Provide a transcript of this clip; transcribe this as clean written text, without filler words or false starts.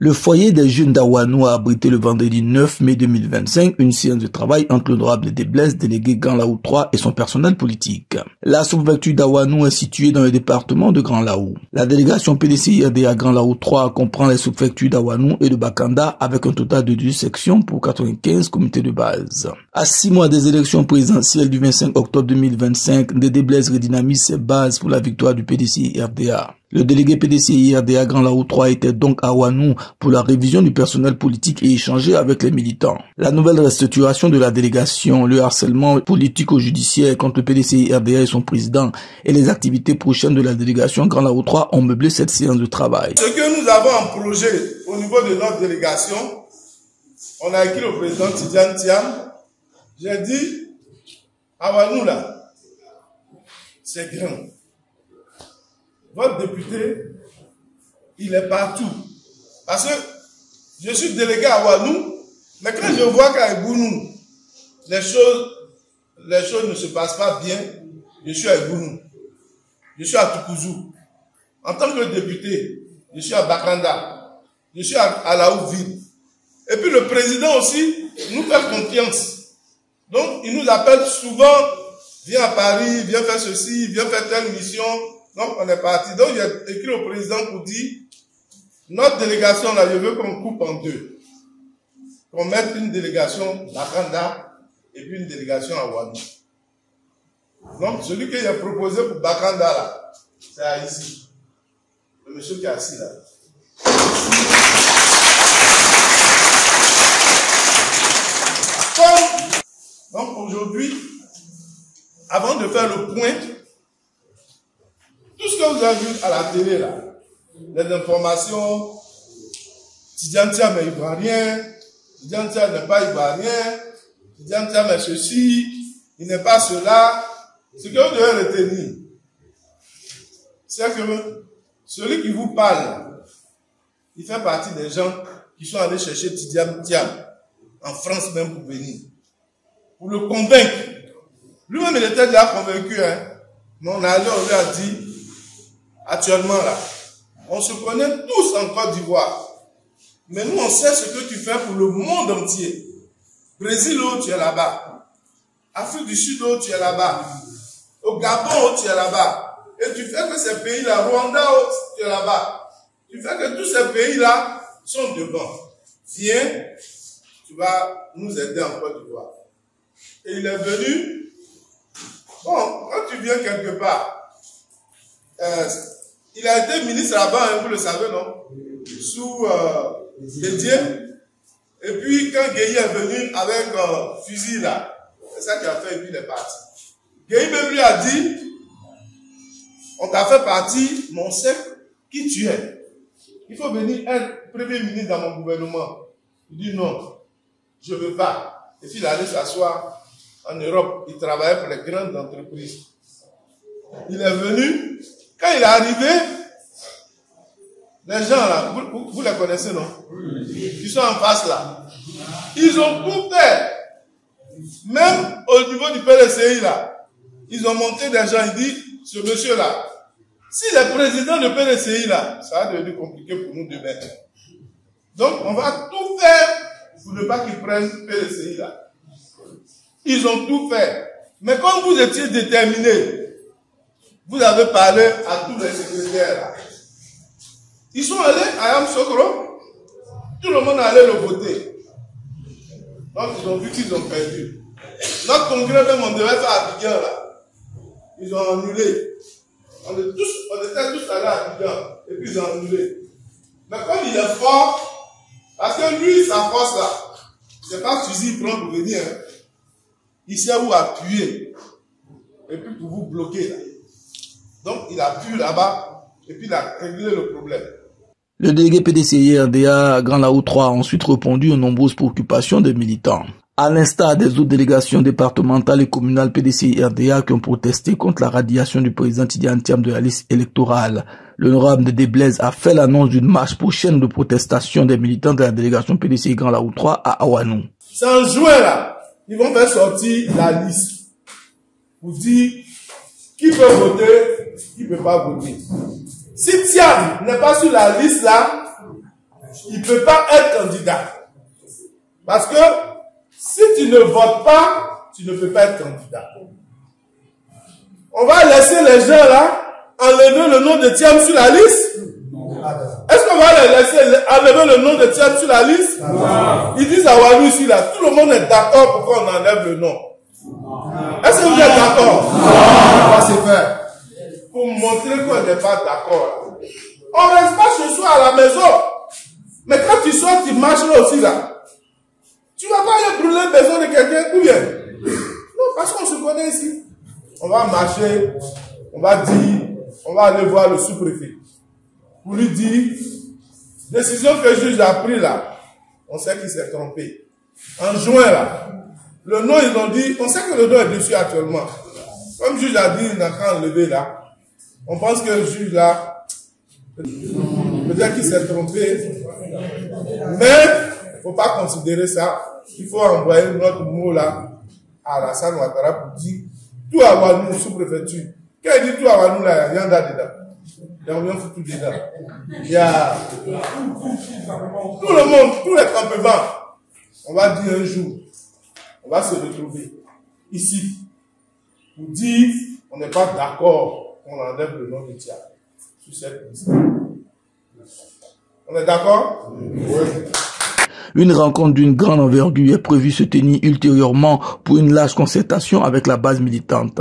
Le foyer des jeunes d'Awanou a abrité le vendredi 9 mai 2025 une séance de travail entre l'honorable Desblesse, délégué Grand Laou 3 et son personnel politique. La sous-préfecture d'Awanou est située dans le département de Grand Laou. La délégation PDCI-RDA Grand Laou 3 comprend les sous-préfectures d'Awanou et de Bakanda avec un total de 2 sections pour 95 comités de base. À 6 mois des élections présidentielles du 25 octobre 2025, Desblesse redynamise ses bases pour la victoire du PDCI-RDA. Le délégué PDCI-RDA Grand Laou 3 était donc à Awanou pour la révision du personnel politique et échanger avec les militants. La nouvelle restructuration de la délégation, le harcèlement politico-judiciaire contre le PDCI-RDA et son président et les activités prochaines de la délégation Grand Laou 3 ont meublé cette séance de travail. Ce que nous avons en projet au niveau de notre délégation, on a écrit au président Tidiane Thiam, j'ai dit, Awanou là, c'est grand. Votre député, il est partout. Parce que je suis délégué à Awanou, mais quand je vois qu'à Gounou, les choses ne se passent pas bien, je suis à Gounou. Je suis à Toukouzou. En tant que député, je suis à Bakanda. Je suis à Laouville. Et puis le président aussi nous fait confiance. Donc il nous appelle souvent, viens à Paris, viens faire ceci, viens faire telle mission. Donc on est parti. Donc j'ai écrit au président pour dire, notre délégation là, je veux qu'on coupe en deux. Qu'on mette une délégation Bakanda et puis une délégation à Awanou. Donc celui que j'ai proposé pour Bakanda là, c'est ici. Le monsieur qui est assis là. Donc aujourd'hui, avant de faire le point, tout ce que vous avez vu à la télé là, les informations, Tidiane Thiam est ivoirien, Tidiane Thiam n'est pas ivoirien, Tidiane Thiam est ceci, il n'est pas cela. Ce que vous devez retenir, c'est que celui qui vous parle, il fait partie des gens qui sont allés chercher Tidiane Thiam en France même pour venir. Pour le convaincre. Lui-même, il était déjà convaincu, hein. Mais on a dit, actuellement là, on se connaît tous en Côte d'Ivoire. Mais nous, on sait ce que tu fais pour le monde entier. Brésil, où tu es là-bas. Afrique du Sud, où tu es là-bas. Au Gabon, où tu es là-bas. Et tu fais que ces pays-là, Rwanda, où tu es là-bas. Tu fais que tous ces pays-là sont devant. Viens, tu vas nous aider en Côte d'Ivoire. Et il est venu. Bon, quand tu viens quelque part, il a été ministre là-bas, vous le savez, non? Sous Dédié. Et puis, quand Gueye est venu avec fusil là, c'est ça qu'il a fait, et puis il est parti. Gueye même lui a dit, on t'a fait partie, mais on sait qui tu es. Il faut venir être premier ministre dans mon gouvernement. Il dit non, je ne veux pas. Et puis il allait s'asseoir en Europe, il travaillait pour les grandes entreprises. Il est venu, quand il est arrivé, les gens là, vous les connaissez, non? Ils sont en face là. Ils ont tout fait. Même au niveau du PDCI là, ils ont monté des gens, ils disent, ce monsieur là, s'il est président de PDCI là, ça va devenir compliqué pour nous demain. Donc on va tout faire pour ne pas qu'ils prennent PDCI là. Ils ont tout fait. Mais comme vous étiez déterminés, vous avez parlé à tous les secrétaires là. Ils sont allés à Yamsoukro, tout le monde allait le voter. Donc ils ont vu qu'ils ont perdu. Notre congrès même, on devait faire à Abidjan là. Ils ont annulé. On était tous allés à Abidjan, et puis ils ont annulé. Mais comme il est fort, parce que lui, sa force là, c'est pas fusil prend pour venir. Hein. Il sait où appuyer. Et puis pour vous bloquer là. Donc il appuie là-bas, et puis il a réglé le problème. Le délégué PDCI-RDA Grand Laou 3 a ensuite répondu aux nombreuses préoccupations des militants. À l'instar des autres délégations départementales et communales PDCI-RDA qui ont protesté contre la radiation du président Tidiane Thiam de la liste électorale, l'honorable Desblesse a fait l'annonce d'une marche prochaine de protestation des militants de la délégation PDCI Grand Laou 3 à Awanou. C'est en juin là, ils vont faire sortir la liste pour dire qui peut voter, qui ne peut pas voter. Si Thiam n'est pas sur la liste là, il ne peut pas être candidat. Parce que si tu ne votes pas, tu ne peux pas être candidat. On va laisser les gens là enlever le nom de Thiam sur la liste? Est-ce qu'on va les laisser enlever le nom de Thiam sur la liste? Non. Ils disent à Wanou ici là, tout le monde est d'accord pour qu'on enlève le nom. Est-ce que vous êtes d'accord? Non. Va se faire. Pour montrer qu'on n'est pas d'accord. On ne reste pas ce soir à la maison. Mais quand tu sors, tu marches là aussi là. Tu ne vas pas aller brûler le besoin de quelqu'un ou bien? Non, parce qu'on se connaît ici. On va marcher, on va dire, on va aller voir le sous-préfet. Pour lui dire, décision que le juge a prise là, on sait qu'il s'est trompé. En juin là, le nom ils ont dit, on sait que le nom est dessus actuellement. Comme le juge a dit, il n'a qu'à enlever là. On pense que le juge là, peut-être qu'il s'est trompé. Mais, il ne faut pas considérer ça. Il faut envoyer notre mot là à Alassane Ouattara pour dire tout à Wanou sous-préfecture. Quand il dit tout à Wanou là, il y a rien dedans. Il y a rien foutu dedans. Il y a tout le monde, tous les campements. On va dire un jour, on va se retrouver ici pour dire on n'est pas d'accord qu'on enlève le nom de Thiam sur cette liste. On est d'accord? Oui. Une rencontre d'une grande envergure est prévue se tenir ultérieurement pour une large concertation avec la base militante.